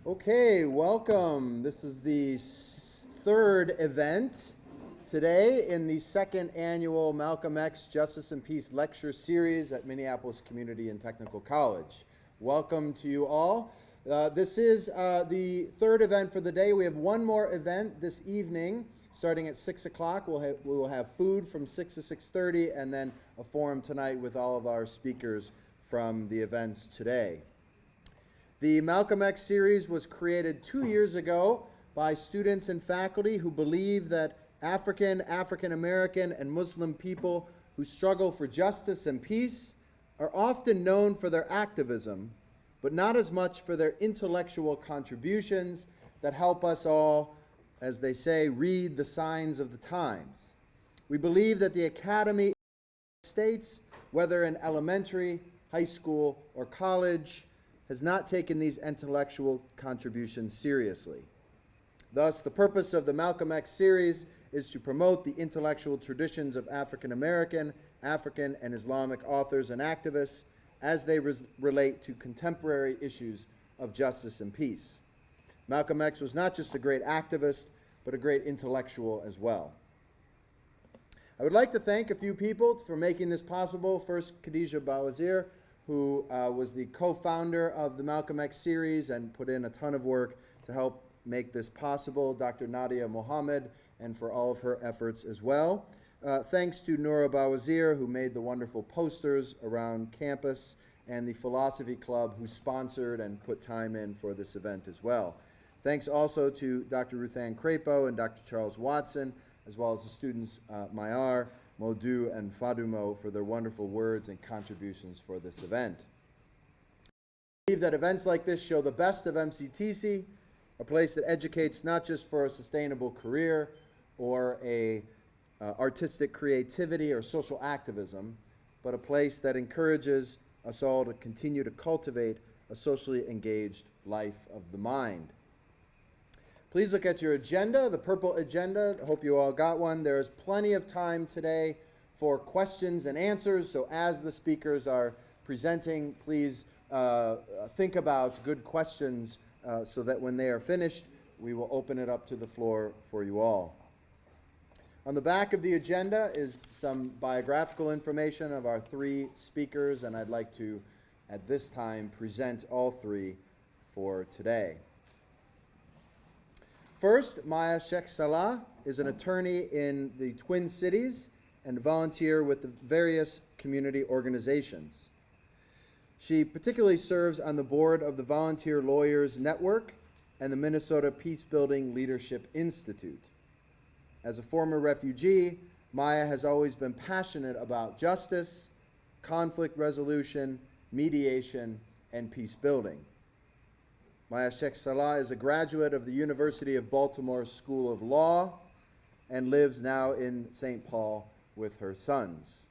Okay, welcome. This is the third event today in the second annual Malcolm X Justice and Peace Lecture Series at Minneapolis Community and Technical College. Welcome to you all. This is the third event for the day. We have one more event this evening starting at 6 o'clock. We will have food from 6 to 6:30 and then a forum tonight with all of our speakers from the events today. The Malcolm X series was created 2 years ago by students and faculty who believe that African American, and Muslim people who struggle for justice and peace are often known for their activism, but not as much for their intellectual contributions that help us all, as they say, read the signs of the times. We believe that the Academy States, whether in elementary, high school, or college, has not taken these intellectual contributions seriously. Thus, the purpose of the Malcolm X series is to promote the intellectual traditions of African American, African, and Islamic authors and activists as they relate to contemporary issues of justice and peace. Malcolm X was not just a great activist, but a great intellectual as well. I would like to thank a few people for making this possible. First, Khadija Bawazir, who was the co-founder of the Malcolm X series and put in a ton of work to help make this possible, Dr. Nadia Mohammed, and for all of her efforts as well. Thanks to Noura Bawazir, who made the wonderful posters around campus, and the Philosophy Club, who sponsored and put time in for this event as well. Thanks also to Dr. Ruthann Crapo and Dr. Charles Watson, as well as the students Mayar, Modu, and Fadumo for their wonderful words and contributions for this event. I believe that events like this show the best of MCTC, a place that educates not just for a sustainable career or a artistic creativity or social activism, but a place that encourages us all to continue to cultivate a socially engaged life of the mind. Please look at your agenda, the purple agenda. I hope you all got one. There is plenty of time today for questions and answers, so as the speakers are presenting, please think about good questions so that when they are finished, we will open it up to the floor for you all. On the back of the agenda is some biographical information of our three speakers, and I'd like to, at this time, present all three for today. First, Maya Sheikh Salah is an attorney in the Twin Cities and volunteer with the various community organizations. She particularly serves on the board of the Volunteer Lawyers Network and the Minnesota Peacebuilding Leadership Institute. As a former refugee, Maya has always been passionate about justice, conflict resolution, mediation, and peace building. Maya Sheikh Salah is a graduate of the University of Baltimore School of Law and lives now in St. Paul with her sons.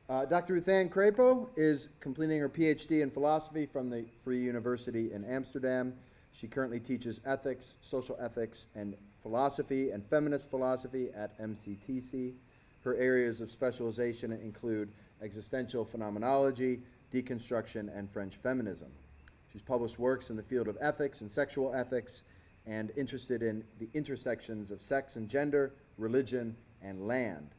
Dr. Ruthann Crapo is completing her PhD in philosophy from the Free University in Amsterdam. She currently teaches ethics, social ethics, and philosophy and feminist philosophy at MCTC. Her areas of specialization include existential phenomenology, deconstruction, and French feminism. She's published works in the field of ethics and sexual ethics and interested in the intersections of sex and gender, religion, and land.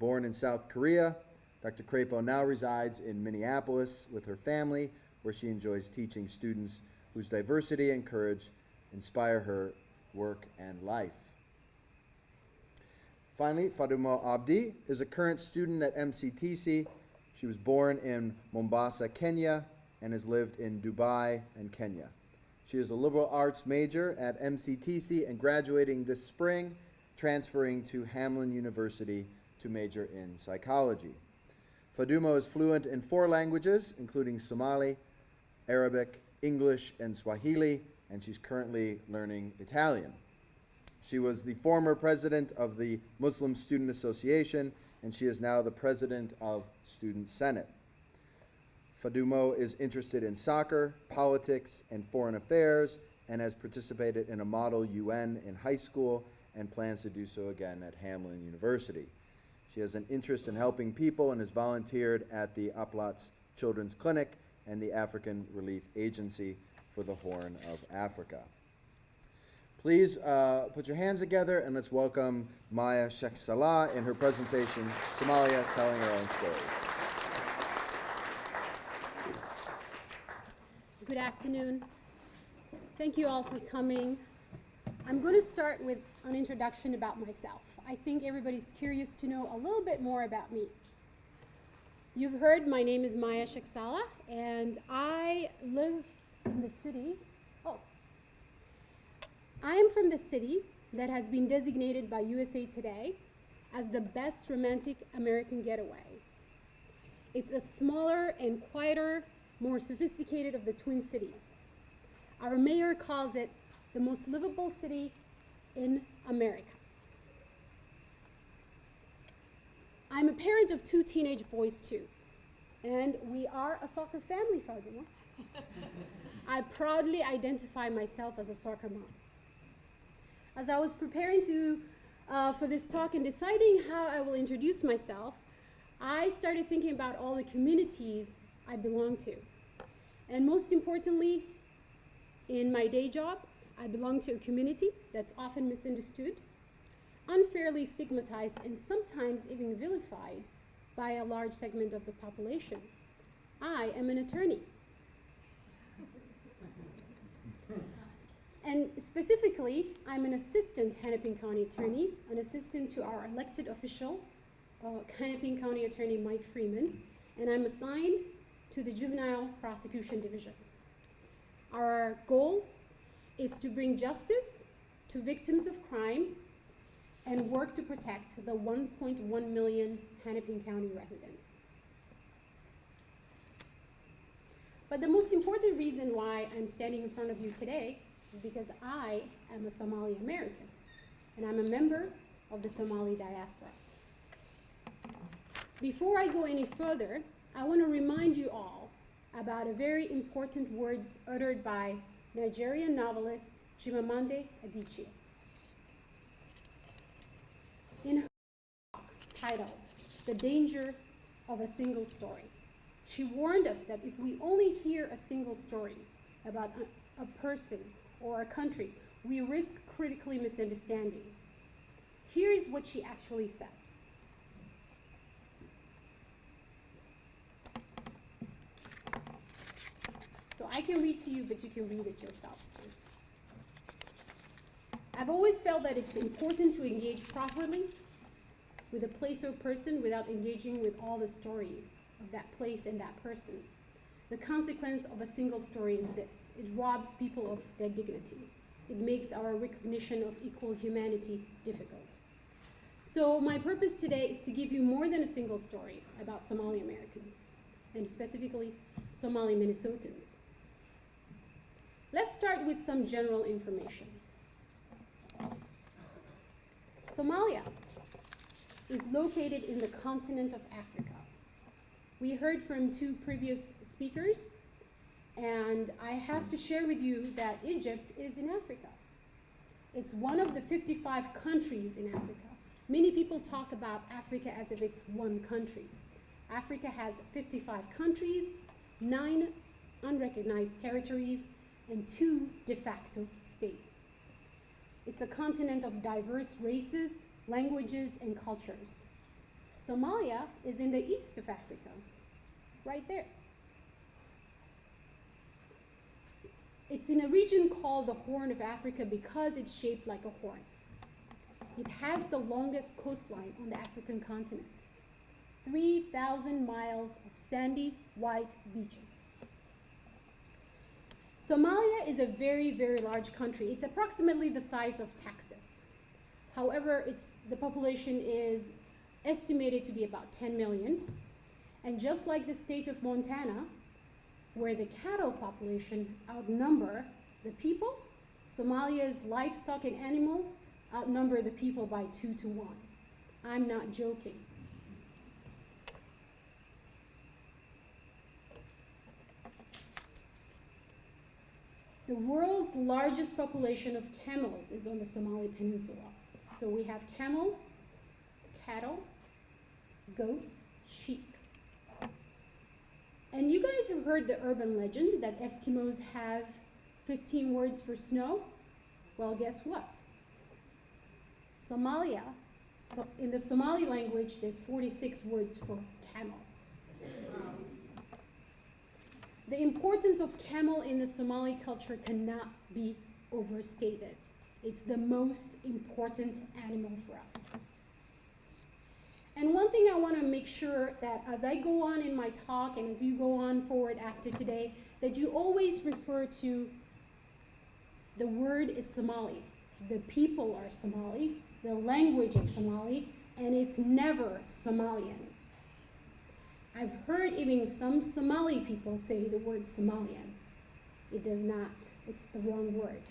Born in South Korea, Dr. Crapo now resides in Minneapolis with her family, where she enjoys teaching students whose diversity and courage inspire her work and life. Finally, Fadumo Abdi is a current student at MCTC. She was born in Mombasa, Kenya, and has lived in Dubai and Kenya. She is a liberal arts major at MCTC and graduating this spring, transferring to Hamlin University to major in psychology. Fadumo is fluent in 4 languages, including Somali, Arabic, English, and Swahili, and she's currently learning Italian. She was the former president of the Muslim Student Association, and she is now the president of Student Senate. Fadumo is interested in soccer, politics, and foreign affairs, and has participated in a Model UN in high school and plans to do so again at Hamlin University. She has an interest in helping people and has volunteered at the Aplatz Children's Clinic and the African Relief Agency for the Horn of Africa. Please put your hands together and let's welcome Maya Sheikh Salah in her presentation, Somalia, Telling Our Own Stories. Good afternoon. Thank you all for coming. I'm going to start with an introduction about myself. I think everybody's curious to know a little bit more about me. You've heard my name is Maya Sheikh Salah, and I live in the city. I am from the city that has been designated by USA Today as the best romantic American getaway. It's a smaller and quieter, more sophisticated of the Twin Cities. Our mayor calls it the most livable city in America. I'm a parent of 2 teenage boys too, and we are a soccer family, Fatima. I proudly identify myself as a soccer mom. As I was preparing for this talk and deciding how I will introduce myself, I started thinking about all the communities I belong to. And most importantly, in my day job, I belong to a community that's often misunderstood, unfairly stigmatized, and sometimes even vilified by a large segment of the population. I am an attorney. And specifically, I'm an assistant Hennepin County attorney, an assistant to our elected official, Hennepin County Attorney Mike Freeman, and I'm assigned to the Juvenile Prosecution Division. Our goal is to bring justice to victims of crime and work to protect the 1.1 million Hennepin County residents. But the most important reason why I'm standing in front of you today is because I am a Somali American, and I'm a member of the Somali Diaspora. Before I go any further, I want to remind you all about a very important words uttered by Nigerian novelist Chimamanda Adichie. In her book titled The Danger of a Single Story, she warned us that if we only hear a single story about a person or a country, we risk critically misunderstanding. Here is what she actually said. So I can read to you, but you can read it yourselves too. I've always felt that it's important to engage properly with a place or person without engaging with all the stories of that place and that person. The consequence of a single story is this: it robs people of their dignity. It makes our recognition of equal humanity difficult. So my purpose today is to give you more than a single story about Somali Americans, and specifically Somali Minnesotans. Let's start with some general information. Somalia is located in the continent of Africa. We heard from 2 previous speakers, and I have to share with you that Egypt is in Africa. It's one of the 55 countries in Africa. Many people talk about Africa as if it's one country. Africa has 55 countries, 9 unrecognized territories, and 2 de facto states. It's a continent of diverse races, languages, and cultures. Somalia is in the east of Africa, right there. It's in a region called the Horn of Africa because it's shaped like a horn. It has the longest coastline on the African continent, 3,000 miles of sandy, white beaches. Somalia is a very, very large country. It's approximately the size of Texas. However, the population is estimated to be about 10 million. And just like the state of Montana, where the cattle population outnumber the people, Somalia's livestock and animals outnumber the people by 2 to 1. I'm not joking. The world's largest population of camels is on the Somali Peninsula. So we have camels, cattle, goats, sheep. And you guys have heard the urban legend that Eskimos have 15 words for snow? Well, guess what? Somalia, so in the Somali language, there's 46 words for camel. The importance of camel in the Somali culture cannot be overstated. It's the most important animal for us. And one thing I want to make sure that as I go on in my talk and as you go on forward after today, that you always refer to the word is Somali, the people are Somali, the language is Somali, and it's never Somalian. I've heard even some Somali people say the word Somalian. It does not. It's the wrong word.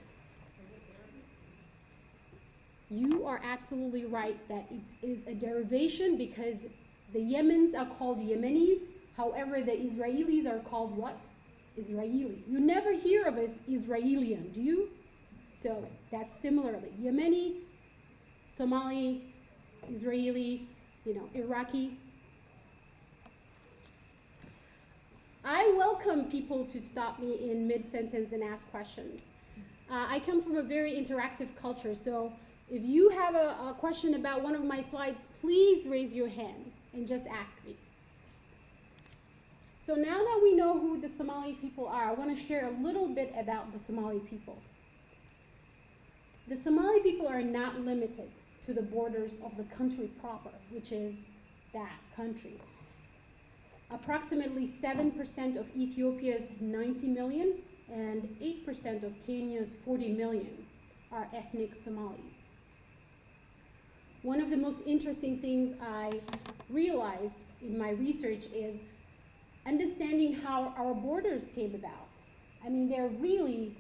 You are absolutely right that it is a derivation because the Yemens are called Yemenis. However, the Israelis are called what? Israeli. You never hear of as Israelian, do you? So that's similarly. Yemeni, Somali, Israeli, Iraqi. I welcome people to stop me in mid-sentence and ask questions. I come from a very interactive culture, so if you have a question about one of my slides, please raise your hand and just ask me. So now that we know who the Somali people are, I want to share a little bit about the Somali people. The Somali people are not limited to the borders of the country proper, which is that country. Approximately 7% of Ethiopia's 90 million and 8% of Kenya's 40 million are ethnic Somalis. One of the most interesting things I realized in my research is understanding how our borders came about. I mean, they're really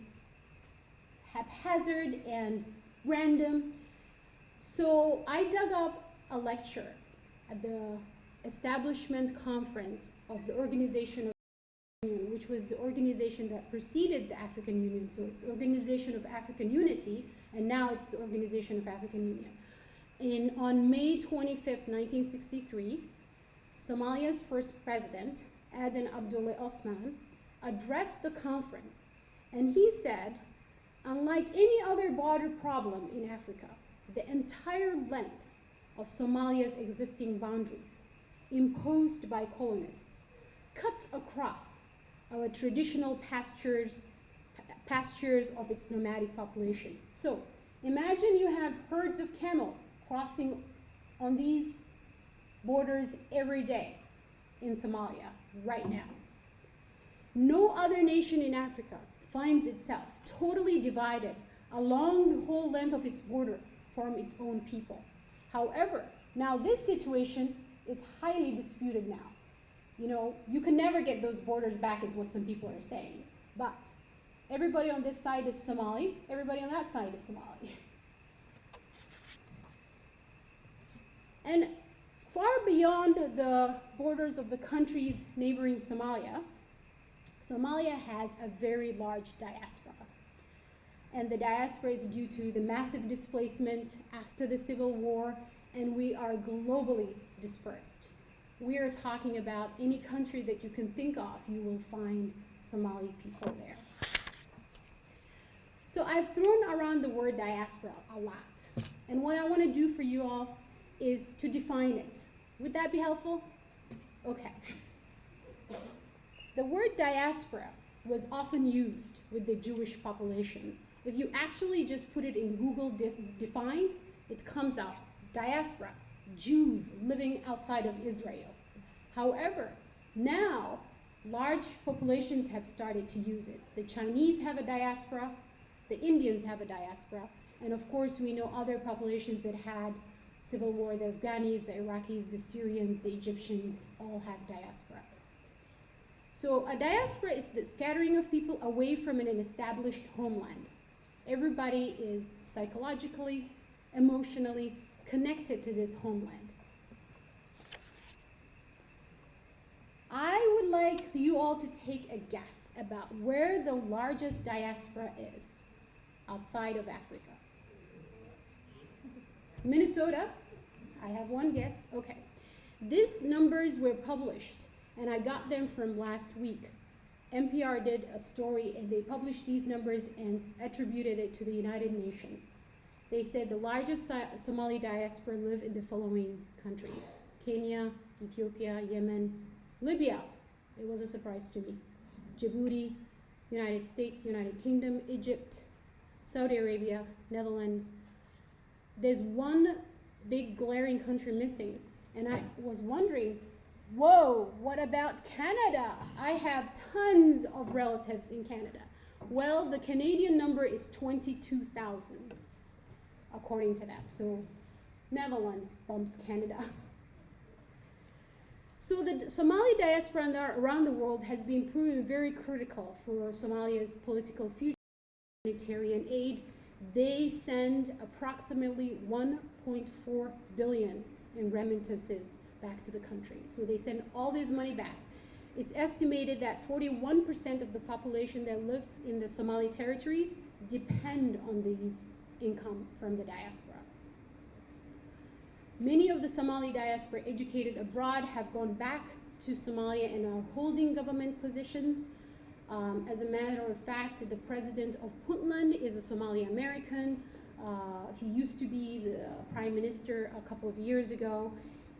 haphazard and random. So I dug up a lecture at the establishment conference of the Organization of African Union, which was the organization that preceded the African Union. So it's Organization of African Unity, and now it's the Organization of African Union. On May 25th, 1963, Somalia's first president, Aden Abdullahi Osman, addressed the conference, and he said, unlike any other border problem in Africa, the entire length of Somalia's existing boundaries, imposed by colonists, cuts across our traditional pastures of its nomadic population. So imagine you have herds of camel crossing on these borders every day in Somalia right now. No other nation in Africa finds itself totally divided along the whole length of its border from its own people. However, now this situation is highly disputed now. You can never get those borders back is what some people are saying. But everybody on this side is Somali, everybody on that side is Somali. And far beyond the borders of the countries neighboring Somalia, Somalia has a very large diaspora. And the diaspora is due to the massive displacement after the Civil War, and we are globally dispersed. We are talking about any country that you can think of, you will find Somali people there. So I've thrown around the word diaspora a lot. And what I want to do for you all is to define it. Would that be helpful? Okay. The word diaspora was often used with the Jewish population. If you actually just put it in Google define, it comes out diaspora, Jews living outside of Israel. However, now large populations have started to use it. The Chinese have a diaspora, the Indians have a diaspora, and of course we know other populations that had civil war, the Afghanis, the Iraqis, the Syrians, the Egyptians all have diaspora. So a diaspora is the scattering of people away from an established homeland. Everybody is psychologically, emotionally connected to this homeland. I would like you all to take a guess about where the largest diaspora is outside of Africa. Minnesota? I have one guess. Okay. These numbers were published, and I got them from last week. NPR did a story and they published these numbers and attributed it to the United Nations. They said the largest Somali diaspora live in the following countries: Kenya, Ethiopia, Yemen, Libya. It was a surprise to me. Djibouti, United States, United Kingdom, Egypt, Saudi Arabia, Netherlands. There's one big glaring country missing, and I was wondering, whoa, what about Canada? I have tons of relatives in Canada. Well, the Canadian number is 22,000, according to them. So Netherlands bumps Canada. So the Somali diaspora around the world has been proven very critical for Somalia's political future. Humanitarian aid, they send approximately 1.4 billion in remittances back to the country. So they send all this money back. It's estimated that 41% of the population that live in the Somali territories depend on these income from the diaspora. Many of the Somali diaspora educated abroad have gone back to Somalia and are holding government positions. As a matter of fact, the president of Puntland is a Somali American. He used to be the prime minister a couple of years ago.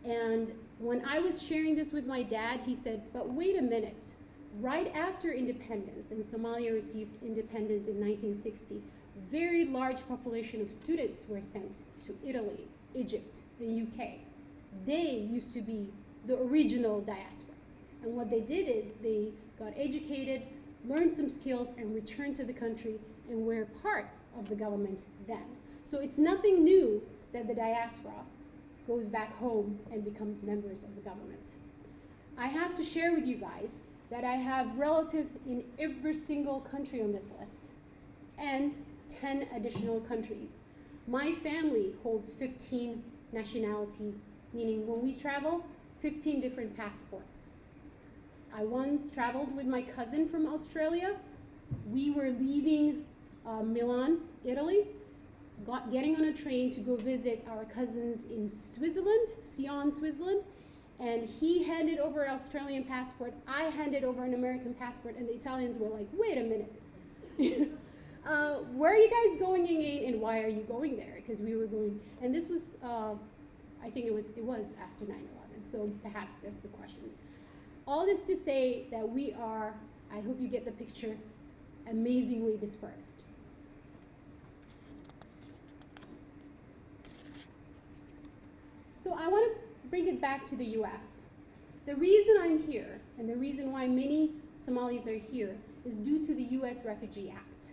And when I was sharing this with my dad, he said, but wait a minute. Right after independence, and Somalia received independence in 1960, very large population of students were sent to Italy, Egypt, and UK. They used to be the original diaspora. And what they did is they got educated, learned some skills, and returned to the country and were part of the government then. So it's nothing new that the diaspora goes back home and becomes members of the government. I have to share with you guys that I have relatives in every single country on this list and 10 additional countries. My family holds 15 nationalities, meaning when we travel, 15 different passports. I once traveled with my cousin from Australia. We were leaving Milan, Italy, getting on a train to go visit our cousins in Switzerland, Sion, Switzerland, and he handed over an Australian passport, I handed over an American passport, and the Italians were like, wait a minute. Where are you guys going again, and why are you going there? Because we were going, and this was, I think it was after 9/11, so perhaps that's the questions. All this to say that we are, I hope you get the picture, amazingly dispersed. So I want to bring it back to the US. The reason I'm here, and the reason why many Somalis are here, is due to the US Refugee Act.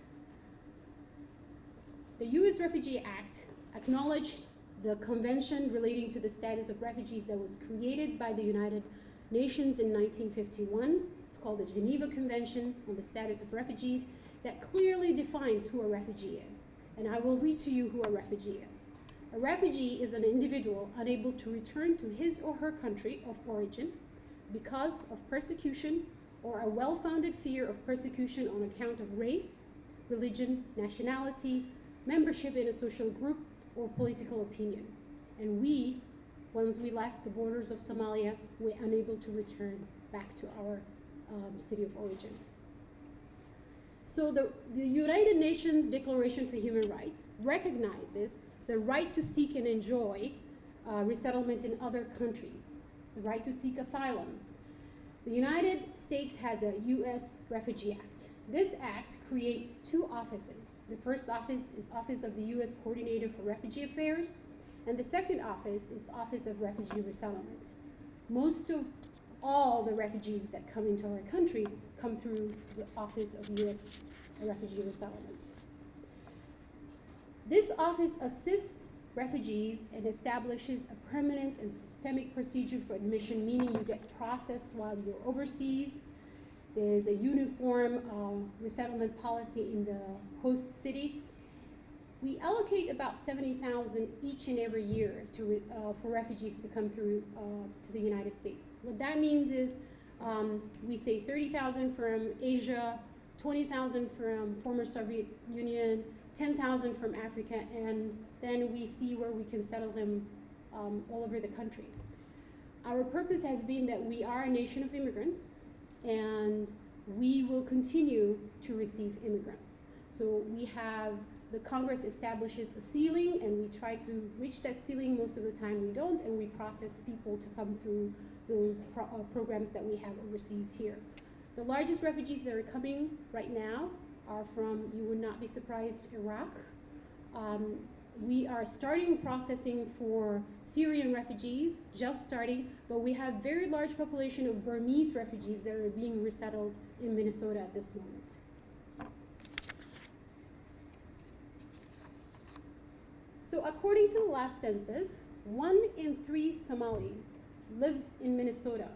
The US Refugee Act acknowledged the convention relating to the status of refugees that was created by the United Nations in 1951. It's called the Geneva Convention on the Status of Refugees, that clearly defines who a refugee is. And I will read to you who a refugee is. A refugee is an individual unable to return to his or her country of origin because of persecution or a well-founded fear of persecution on account of race, religion, nationality, membership in a social group, or political opinion. And we, once we left the borders of Somalia, were unable to return back to our city of origin. So the United Nations Declaration for Human Rights recognizes the right to seek and enjoy resettlement in other countries, the right to seek asylum. The United States has a US Refugee Act. This act creates two offices. The first office is Office of the US Coordinator for Refugee Affairs, and the second office is Office of Refugee Resettlement. Most of all the refugees that come into our country come through the Office of US Refugee Resettlement. This office assists refugees and establishes a permanent and systemic procedure for admission, meaning you get processed while you're overseas. There's a uniform resettlement policy in the host city. We allocate about 70,000 each and every year for refugees to come through to the United States. What that means is we say 30,000 from Asia, 20,000 from former Soviet Union, 10,000 from Africa, and then we see where we can settle them all over the country. Our purpose has been that we are a nation of immigrants, and we will continue to receive immigrants. So we have, the Congress establishes a ceiling, and we try to reach that ceiling. Most of the time we don't, and we process people to come through those programs that we have overseas here. The largest refugees that are coming right now are from, you would not be surprised, Iraq. We are starting processing for Syrian refugees, just starting, but we have very large population of Burmese refugees that are being resettled in Minnesota at this moment. So according to the last census, 1 in 3 Somalis lives in Minnesota.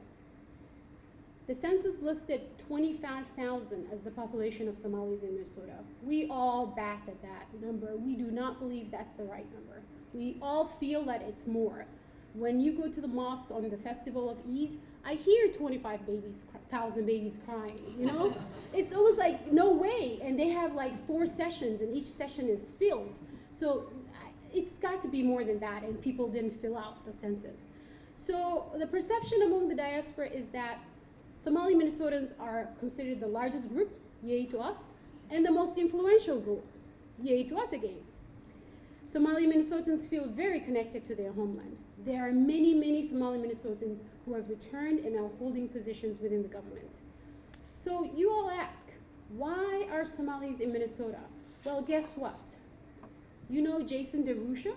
The census listed 25,000 as the population of Somalis in Minnesota. We all bat at that number. We do not believe that's the right number. We all feel that it's more. When you go to the mosque on the festival of Eid, I hear 25,000 babies crying, you know? It's almost like, no way. And they have like 4 sessions, and each session is filled. So it's got to be more than that, and people didn't fill out the census. So the perception among the diaspora is that Somali Minnesotans are considered the largest group, yay to us, and the most influential group, yay to us again. Somali Minnesotans feel very connected to their homeland. There are many, many Somali Minnesotans who have returned and are holding positions within the government. So you all ask, why are Somalis in Minnesota? Well, guess what? You know Jason DeRusha?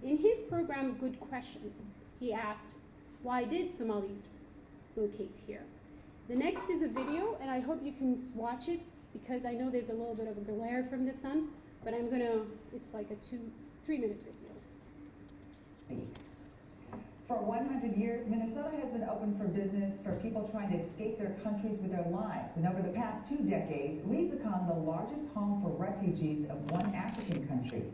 In his program, Good Question, he asked, why did Somalis locate here? The next is a video, and I hope you can watch it because I know there's a little bit of a glare from the sun, but it's like a 3-minute video. For 100 years, Minnesota has been open for business for people trying to escape their countries with their lives. And over the past 2 decades, we've become the largest home for refugees of one African country.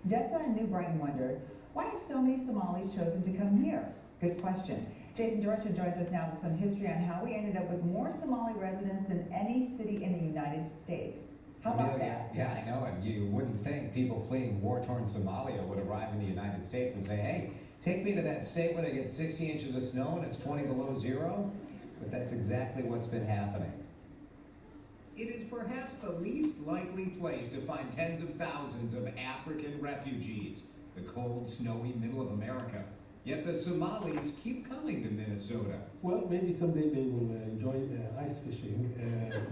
Dessa and New Brighton wondered, why have so many Somalis chosen to come here? Good question. Jason DeRusha joins us now with some history on how we ended up with more Somali residents than any city in the United States. How about that? Yeah, I know, and you wouldn't think people fleeing war-torn Somalia would arrive in the United States and say, hey, take me to that state where they get 60 inches of snow and it's 20 below zero. But that's exactly what's been happening. It is perhaps the least likely place to find tens of thousands of African refugees, the cold, snowy middle of America. Yet the Somalis keep coming to Minnesota. Well, maybe someday they will join ice fishing.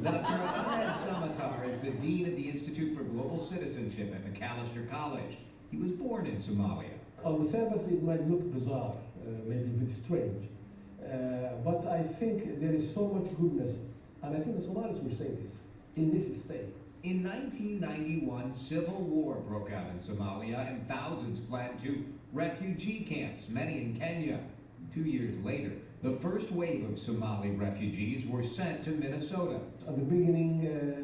Dr. Ahmed Samatar is the Dean of the Institute for Global Citizenship at McAllister College. He was born in Somalia. On the surface, it might look bizarre, maybe a bit strange. But I think there is so much goodness, and I think the Somalis will say this, in this state. In 1991, civil war broke out in Somalia and thousands fled to refugee camps, many in Kenya. 2 years later, the first wave of Somali refugees were sent to Minnesota. At the beginning,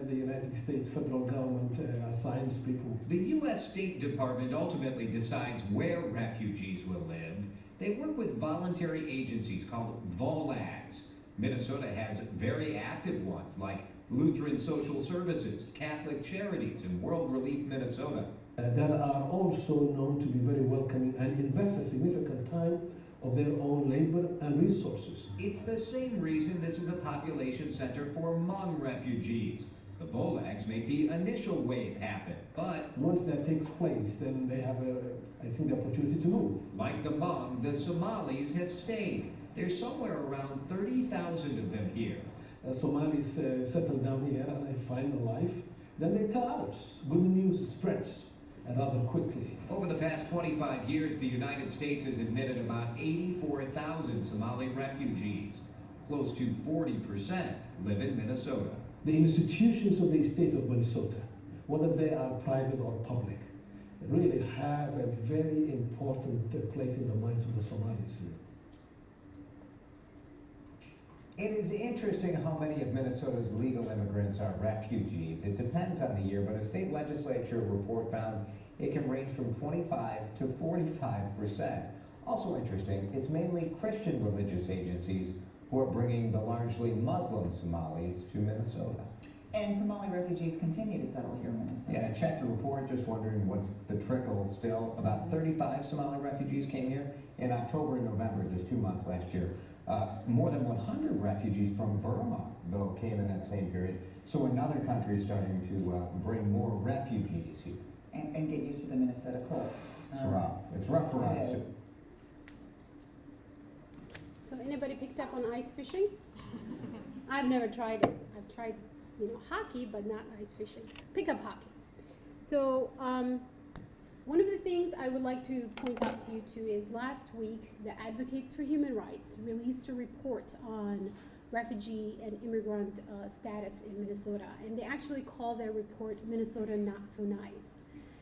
the United States federal government assigns people. The U.S. State Department ultimately decides where refugees will live. They work with voluntary agencies called VOLAGs. Minnesota has very active ones like Lutheran Social Services, Catholic Charities, and World Relief Minnesota. That are also known to be very welcoming and invest a significant time of their own labor and resources. It's the same reason this is a population center for Hmong refugees. The VOLAGs make the initial wave happen, but once that takes place, then they have, I think, the opportunity to move. like the Hmong, the Somalis have stayed. There's somewhere around 30,000 of them here. Somalis settle down here and they find a life. Then they tell others. Good news spreads rather quickly. Over the past 25 years, the United States has admitted about 84,000 Somali refugees. Close to 40% live in Minnesota. The institutions of the state of Minnesota, whether they are private or public, really have a very important place in the minds of the Somalis. It is interesting how many of Minnesota's legal immigrants are refugees. It depends on the year, but a state legislature report found it can range from 25 to 45%. Also interesting, it's mainly Christian religious agencies who are bringing the largely Muslim Somalis to Minnesota. And Somali refugees continue to settle here in Minnesota. Yeah, I checked the report, just wondering what's the trickle still. About 35 Somali refugees came here in October and November, just 2 months last year. More than 100 refugees from Burma, though, came in that same period. So another country is starting to bring more refugees here. And get used to the Minnesota cold. It's rough. It's rough for us, too. So anybody picked up on ice fishing? I've never tried it. I've tried, hockey, but not ice fishing. Pickup hockey. So one of the things I would like to point out to you too is last week, the Advocates for Human Rights released a report on refugee and immigrant status in Minnesota. And they actually call their report Minnesota Not So Nice.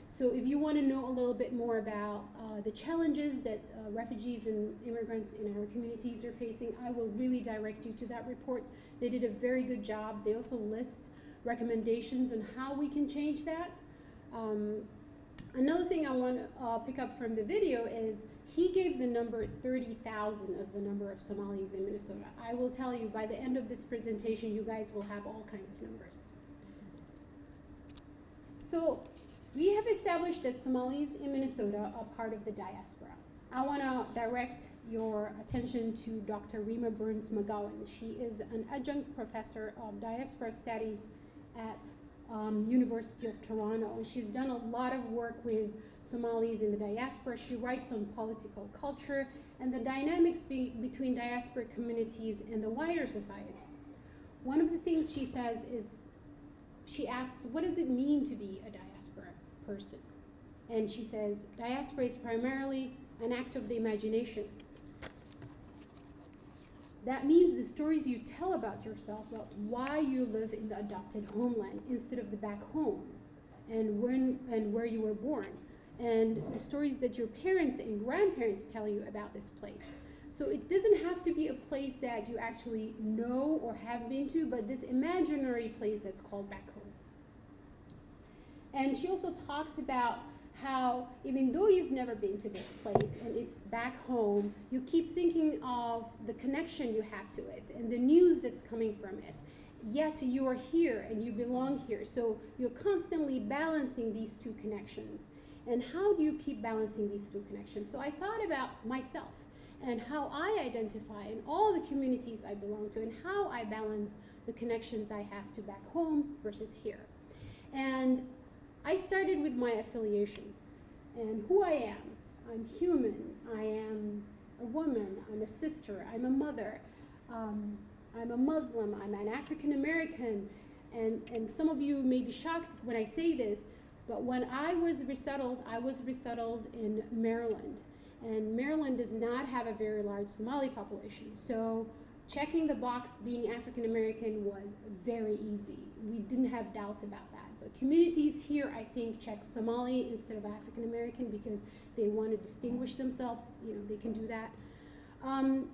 So if you want to know a little bit more about the challenges that refugees and immigrants in our communities are facing, I will really direct you to that report. They did a very good job. They also list recommendations on how we can change that. Another thing I want to pick up from the video is he gave the number 30,000 as the number of Somalis in Minnesota. I will tell you, by the end of this presentation, you guys will have all kinds of numbers. So we have established that Somalis in Minnesota are part of the diaspora. I want to direct your attention to Dr. Rima Burns McGowan. She is an adjunct professor of diaspora studies at University of Toronto. And she's done a lot of work with Somalis in the diaspora. She writes on political culture and the dynamics between diaspora communities and the wider society. One of the things she says is, she asks, what does it mean to be a diaspora person? And she says, diaspora is primarily an act of the imagination. That means the stories you tell about yourself, about why you live in the adopted homeland instead of the back home, and when and where you were born, and the stories that your parents and grandparents tell you about this place. So it doesn't have to be a place that you actually know or have been to, but this imaginary place that's called back home. And she also talks about how even though you've never been to this place and it's back home, you keep thinking of the connection you have to it and the news that's coming from it. Yet you are here and you belong here. So you're constantly balancing these two connections. And how do you keep balancing these two connections? So I thought about myself and how I identify in all the communities I belong to and how I balance the connections I have to back home versus here. And I started with my affiliations and who I am. I'm human, I am a woman, I'm a sister, I'm a mother, I'm a Muslim, I'm an African American, and some of you may be shocked when I say this, but when I was resettled in Maryland, and Maryland does not have a very large Somali population, so checking the box being African American was very easy. We didn't have doubts about that. But communities here, I think, check Somali instead of African American because they want to distinguish themselves. They can do that.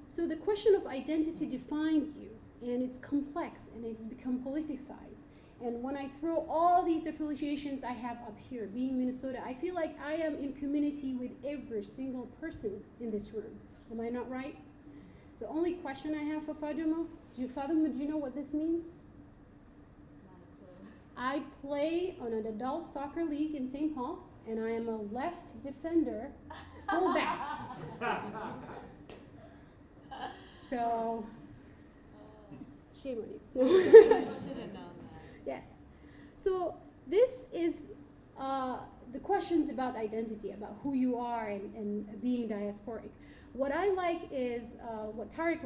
So the question of identity defines you, and it's complex, and it's become politicized. And when I throw all these affiliations I have up here, being Minnesota, I feel like I am in community with every single person in this room. Am I not right? The only question I have for Fatima, do you know what this means? I play on an adult soccer league in St. Paul, and I am a left defender, fullback. So, shame on you. I should have known that. Yes. So this is the questions about identity, about who you are and being diasporic. What I like is what Tariq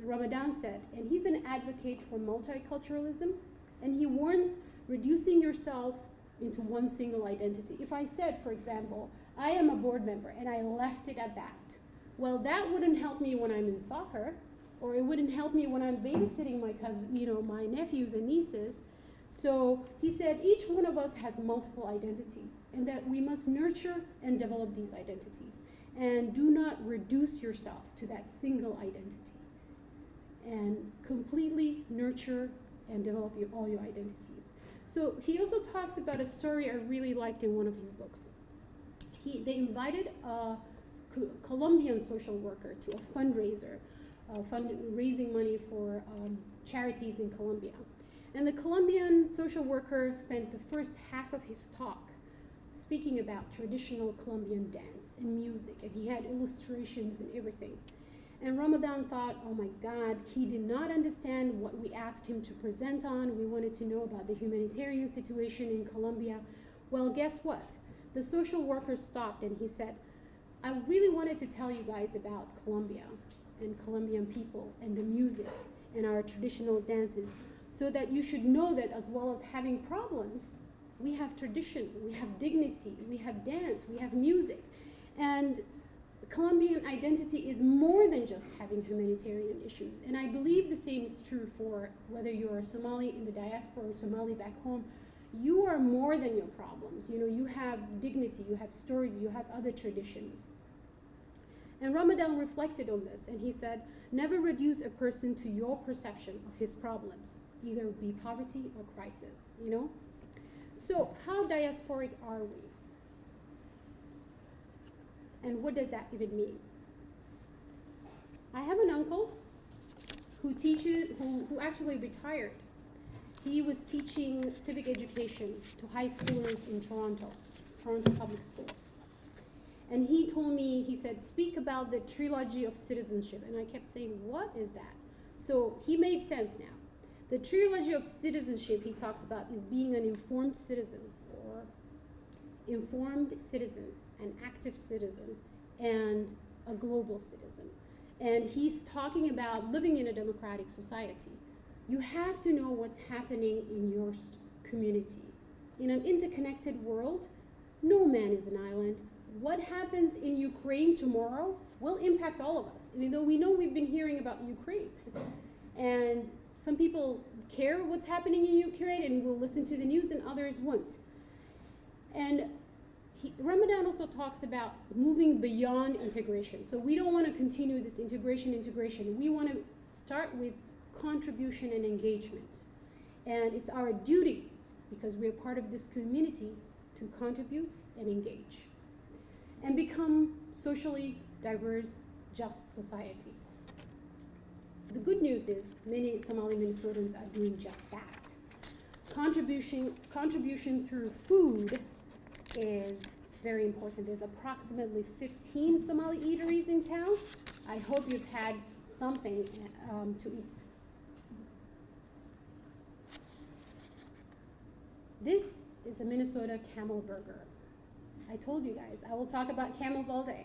Ramadan said, and he's an advocate for multiculturalism, and he warns reducing yourself into one single identity. If I said, for example, I am a board member and I left it at that, well, that wouldn't help me when I'm in soccer, or it wouldn't help me when I'm babysitting my my nephews and nieces. So he said each one of us has multiple identities, and that we must nurture and develop these identities, and do not reduce yourself to that single identity, and completely nurture and develop all your identities. So he also talks about a story I really liked in one of his books. They invited a Colombian social worker to a fundraiser, raising money for charities in Colombia. And the Colombian social worker spent the first half of his talk speaking about traditional Colombian dance and music, and he had illustrations and everything. And Ramadan thought, oh my God, he did not understand what we asked him to present on. We wanted to know about the humanitarian situation in Colombia. Well, guess what? The social worker stopped and he said, I really wanted to tell you guys about Colombia and Colombian people and the music and our traditional dances, so that you should know that as well as having problems, we have tradition, we have dignity, we have dance, we have music. And Colombian identity is more than just having humanitarian issues. And I believe the same is true for whether you're a Somali in the diaspora or Somali back home. You are more than your problems. You know, you have dignity, you have stories, you have other traditions. And Ramadan reflected on this, and he said, never reduce a person to your perception of his problems, either be poverty or crisis, you know? So how diasporic are we? And what does that even mean? I have an uncle who teaches, who actually retired. He was teaching civic education to high schoolers in Toronto Public Schools. And he told me, he said, speak about the Trilogy of Citizenship. And I kept saying, what is that? So he made sense now. The Trilogy of Citizenship he talks about is being an informed citizen, or informed citizen, an active citizen, and a global citizen. And he's talking about living in a democratic society. You have to know what's happening in your community. In an interconnected world, no man is an island. What happens in Ukraine tomorrow will impact all of us, even though we know we've been hearing about Ukraine. And some people care what's happening in Ukraine and will listen to the news, and others won't. And Ramadan also talks about moving beyond integration. So we don't want to continue this integration. We want to start with contribution and engagement. And it's our duty, because we're part of this community, to contribute and engage and become socially diverse, just societies. The good news is many Somali Minnesotans are doing just that. Contribution through food is very important. There's approximately 15 Somali eateries in town. I hope you've had something to eat. This is a Minnesota camel burger. I told you guys, I will talk about camels all day.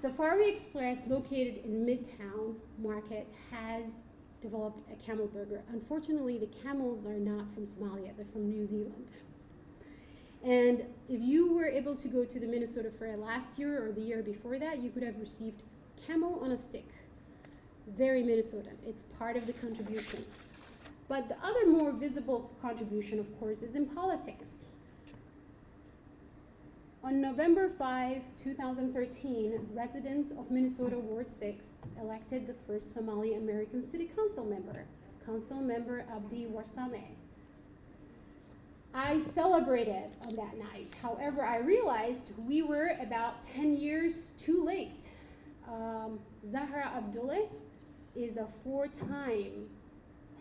Safari Express, located in Midtown Market, has developed a camel burger. Unfortunately, the camels are not from Somalia, they're from New Zealand. And if you were able to go to the Minnesota Fair last year or the year before that, you could have received camel on a stick. Very Minnesotan. It's part of the contribution. But the other more visible contribution, of course, is in politics. On November 5, 2013, residents of Minnesota Ward 6 elected the first Somali American City Council member, Council Member Abdi Warsame. I celebrated on that night. However, I realized we were about 10 years too late. Zahra Abdullah is a 4-time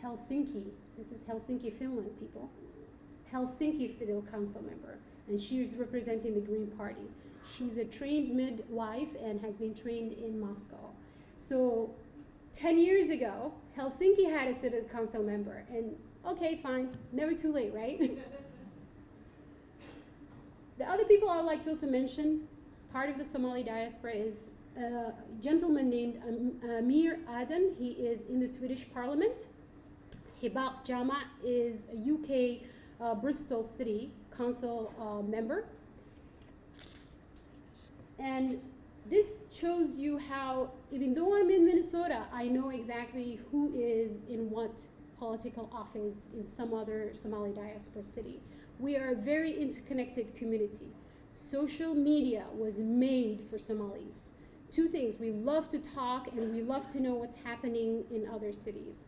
Helsinki, this is Helsinki, Finland, people, Helsinki City Council member, and she is representing the Green Party. She's a trained midwife and has been trained in Moscow. So 10 years ago, Helsinki had a city council member, and okay, fine, never too late, right? The other people I would like to also mention, part of the Somali diaspora, is a gentleman named Amir Aden. He is in the Swedish Parliament. Hibak Jama is a UK Bristol City Council member. And this shows you how, even though I'm in Minnesota, I know exactly who is in what political office in some other Somali diaspora city. We are a very interconnected community. Social media was made for Somalis. Two things, we love to talk and we love to know what's happening in other cities.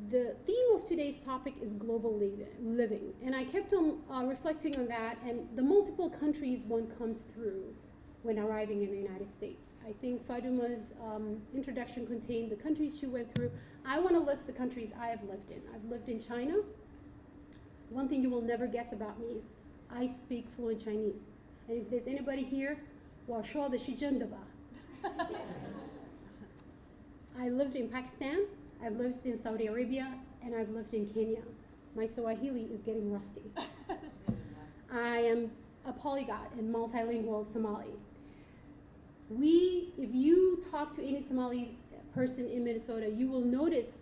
The theme of today's topic is global living, and I kept on reflecting on that and the multiple countries one comes through when arriving in the United States. I think Faduma's introduction contained the countries she went through. I want to list the countries I have lived in. I've lived in China. One thing you will never guess about me is I speak fluent Chinese. And if there's anybody here, 我说的是真的吧? I lived in Pakistan, I've lived in Saudi Arabia, and I've lived in Kenya. My Swahili is getting rusty. I am a polyglot and multilingual Somali. If you talk to any Somali person in Minnesota, you will notice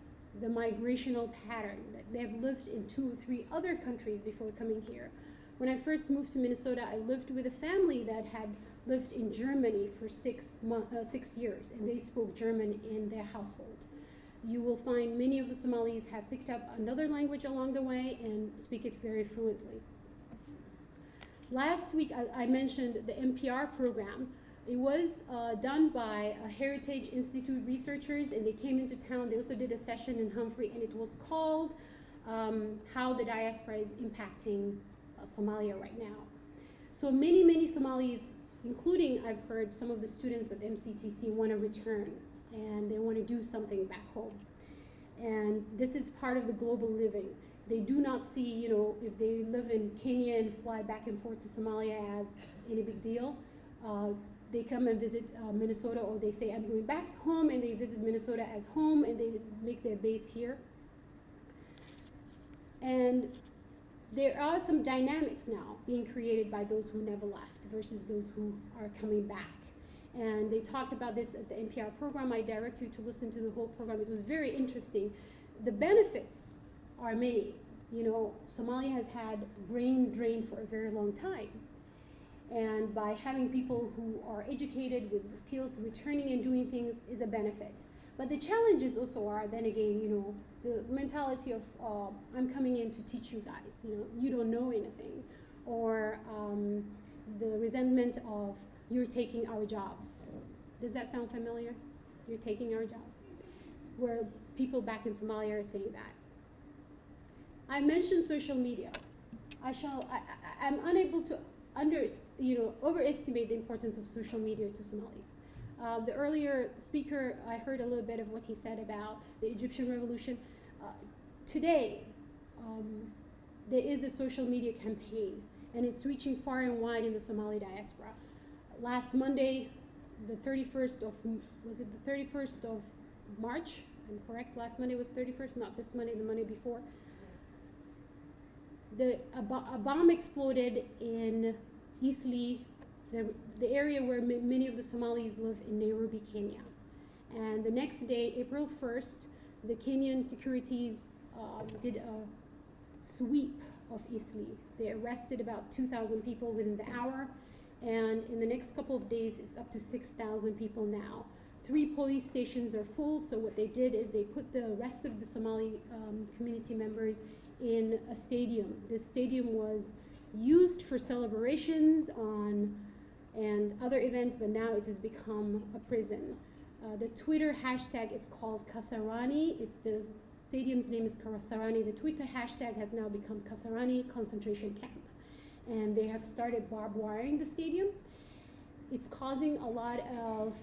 the migrational pattern that they've lived in 2 or 3 other countries before coming here. When I first moved to Minnesota, I lived with a family that had lived in Germany for 6 years, and they spoke German in their household. You will find many of the Somalis have picked up another language along the way and speak it very fluently. Last week, I mentioned the NPR program. It was done by Heritage Institute researchers, and they came into town. They also did a session in Humphrey, and it was called How the Diaspora is Impacting Somalia Right Now. So many Somalis, including I've heard some of the students at MCTC want to return, and they want to do something back home. And this is part of the global living. They do not see, if they live in Kenya and fly back and forth to Somalia as any big deal. They come and visit Minnesota, or they say, I'm going back home, and they visit Minnesota as home, and they make their base here. And there are some dynamics now being created by those who never left versus those who are coming back. And they talked about this at the NPR program. I direct you to listen to the whole program. It was very interesting. The benefits are many. Somalia has had brain drain for a very long time. And by having people who are educated with the skills, returning and doing things is a benefit. But the challenges also are, then again, the mentality of, I'm coming in to teach you guys, you don't know anything. Or the resentment of, you're taking our jobs. Does that sound familiar? You're taking our jobs. Where people back in Somalia are saying that. I mentioned social media. I'm unable to overestimate the importance of social media to Somalis. The earlier speaker, I heard a little bit of what he said about the Egyptian revolution. Today, there is a social media campaign, and it's reaching far and wide in the Somali diaspora. Last Monday, the 31st of March, I'm correct, last Monday was 31st, not this Monday, the Monday before. A bomb exploded in Eastleigh, the area where many of the Somalis live in Nairobi, Kenya. And the next day, April 1st, the Kenyan securities did a sweep of Eastleigh. They arrested about 2,000 people within the hour, and in the next couple of days, it's up to 6,000 people now. 3 police stations are full, so what they did is they put the rest of the Somali community members in a stadium. This stadium was used for celebrations and other events, but now it has become a prison. The Twitter hashtag is called Kasarani. The stadium's name is Kasarani. The Twitter hashtag has now become Kasarani Concentration Camp. And they have started barbed wiring the stadium. It's causing a lot of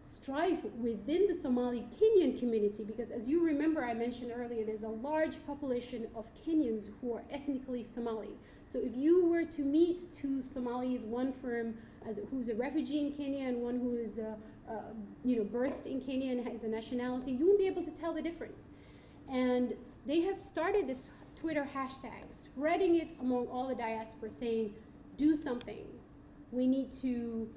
strife within the Somali Kenyan community, because as you remember, I mentioned earlier, there's a large population of Kenyans who are ethnically Somali. So if you were to meet 2 Somalis, one who's a refugee in Kenya and one who is birthed in Kenya and has a nationality, you won't be able to tell the difference. And they have started this Twitter hashtag, spreading it among all the diaspora, saying, do something. We need to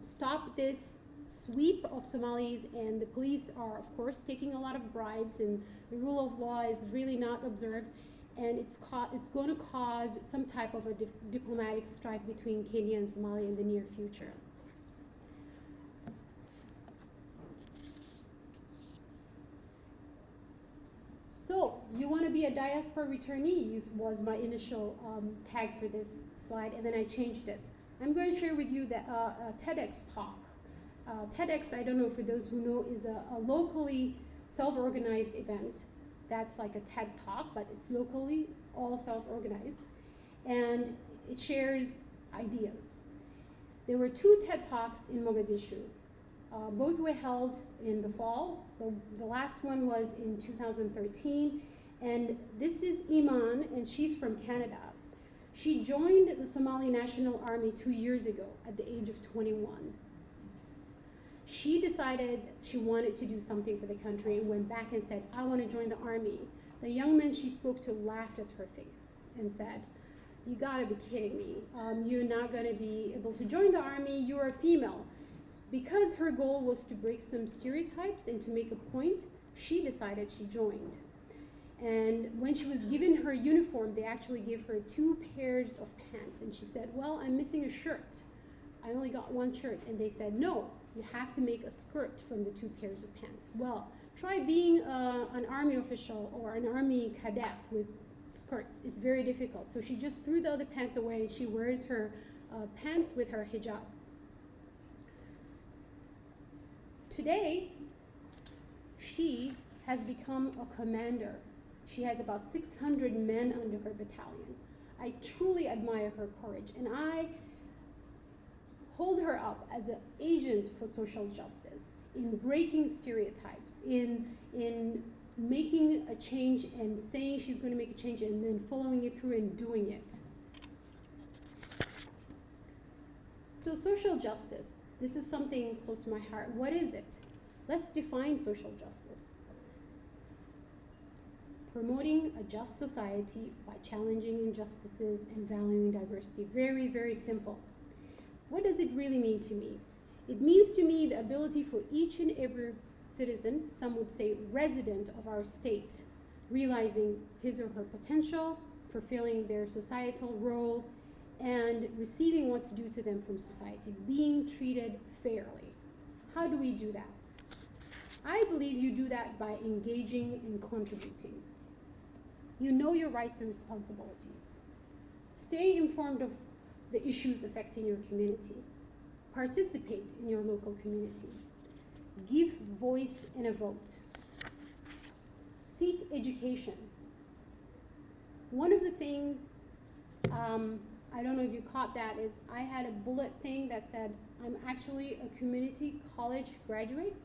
stop this sweep of Somalis, and the police are, of course, taking a lot of bribes, and the rule of law is really not observed, and it's going to cause some type of a diplomatic strife between Kenya and Somalia in the near future. So, you want to be a diaspora returnee was my initial tag for this slide, and then I changed it. I'm going to share with you that a TEDx talk. TEDx, I don't know, for those who know, is a locally self-organized event. That's like a TED Talk, but it's locally all self-organized. And it shares ideas. There were 2 TED Talks in Mogadishu. Both were held in the fall. The last one was in 2013. And this is Iman, and she's from Canada. She joined the Somali National Army 2 years ago at the age of 21. She decided she wanted to do something for the country and went back and said, I want to join the army. The young men she spoke to laughed at her face and said, you gotta be kidding me. You're not gonna be able to join the army, you're a female. Because her goal was to break some stereotypes and to make a point, she decided she joined. And when she was given her uniform, they actually gave her 2 pairs of pants. And she said, well, I'm missing a shirt. I only got 1 shirt. And they said, no, you have to make a skirt from the 2 pairs of pants. Well, try being an army official or an army cadet with skirts. It's very difficult. So she just threw the other pants away. She wears her pants with her hijab. Today, she has become a commander. She has about 600 men under her battalion. I truly admire her courage, and I hold her up as an agent for social justice, in breaking stereotypes, in making a change and saying she's going to make a change and then following it through and doing it. So social justice, this is something close to my heart. What is it? Let's define social justice. Promoting a just society by challenging injustices and valuing diversity. Very, very simple. What does it really mean to me? It means to me the ability for each and every citizen, some would say resident of our state, realizing his or her potential, fulfilling their societal role, and receiving what's due to them from society, being treated fairly. How do we do that? I believe you do that by engaging and contributing. You know your rights and responsibilities. Stay informed of the issues affecting your community. Participate in your local community. Give voice and a vote. Seek education. One of the things, I don't know if you caught that, is I had a bullet thing that said, I'm actually a community college graduate.